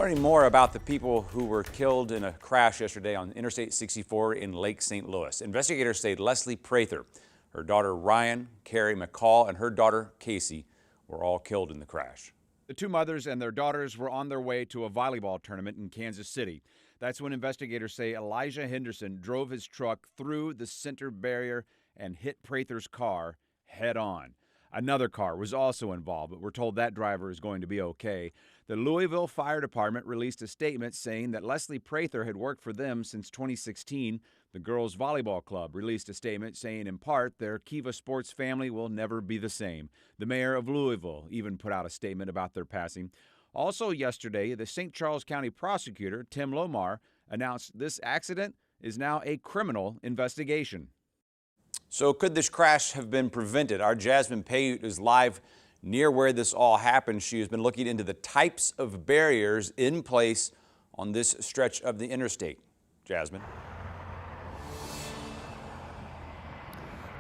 Learning more about the people who were killed in a crash yesterday on Interstate 64 in Lake St. Louis. Investigators say Lesley Prather, her daughter Rhyan, Carrie McCaw, and her daughter Kacey were all killed in the crash. The two mothers and their daughters were on their way to a volleyball tournament in Kansas City. That's when investigators say Elijah Henderson drove his truck through the center barrier and hit Prather's car head on. Another car was also involved, but we're told that driver is going to be okay. The Louisville Fire Department released a statement saying that Lesley Prather had worked for them since 2016. The girls' volleyball club released a statement saying, in part, their Kiva sports family will never be the same. The mayor of Louisville even put out a statement about their passing. Also yesterday, the St. Charles County prosecutor, Tim Lomar, announced this accident is now a criminal investigation. So could this crash have been prevented? Our Jasmine Payute is live near where this all happened. She has been looking into the types of barriers in place on this stretch of the interstate. Jasmine.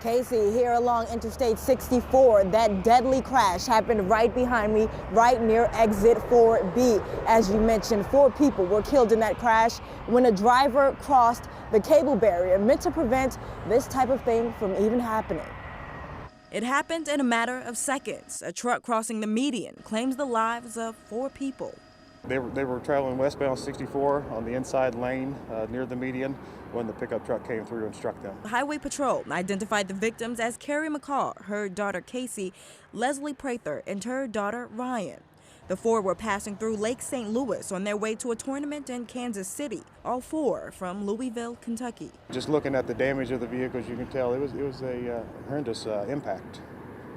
Casey, here along Interstate 64, that deadly crash happened right behind me, right near exit 4B. As you mentioned, 4 people were killed in that crash when a driver crossed the cable barrier meant to prevent this type of thing from even happening. It happened in a matter of seconds. A truck crossing the median claims the lives of 4 people. They were traveling westbound 64 on the inside lane near the median when the pickup truck came through and struck them. Highway Patrol identified the victims as Carrie McCaw, her daughter Kacey, Lesley Prather, and her daughter Rhyan. The 4 were passing through Lake St. Louis on their way to a tournament in Kansas City, all 4 from Louisville, Kentucky. Just looking at the damage of the vehicles, you can tell it was a horrendous impact.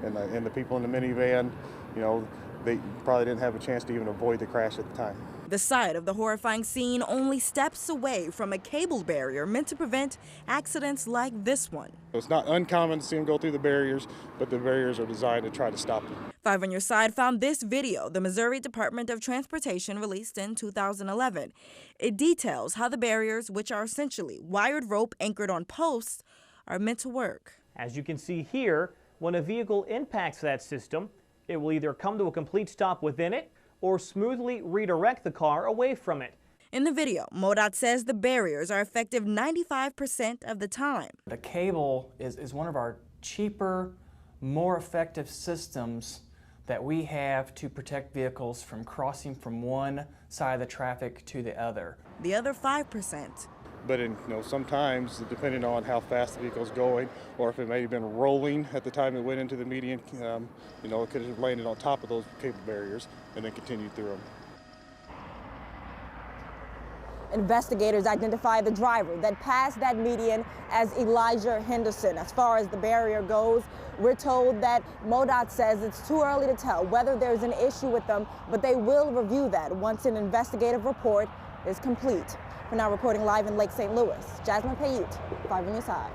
And the people in the minivan, you know, they probably didn't have a chance to even avoid the crash at the time. The site of the horrifying scene only steps away from a cable barrier meant to prevent accidents like this one. It's not uncommon to see them go through the barriers, but the barriers are designed to try to stop them. 5 on Your Side found this video the Missouri Department of Transportation released in 2011. It details how the barriers, which are essentially wired rope anchored on posts, are meant to work. As you can see here, when a vehicle impacts that system, it will either come to a complete stop within it or smoothly redirect the car away from it. In the video, MoDOT says the barriers are effective 95% of the time. The cable is one of our cheaper, more effective systems that we have to protect vehicles from crossing from one side of the traffic to the other. The other 5%. But sometimes, depending on how fast the vehicle's going, or if it may have been rolling at the time it went into the median, it could have landed on top of those cable barriers and then continued through them. Investigators identified the driver that passed that median as Elijah Henderson. As far as the barrier goes, we're told that MoDOT says it's too early to tell whether there's an issue with them, but they will review that once an investigative report is complete. We're now reporting live in Lake St. Louis. Jasmine Payute, 5 on Your Side.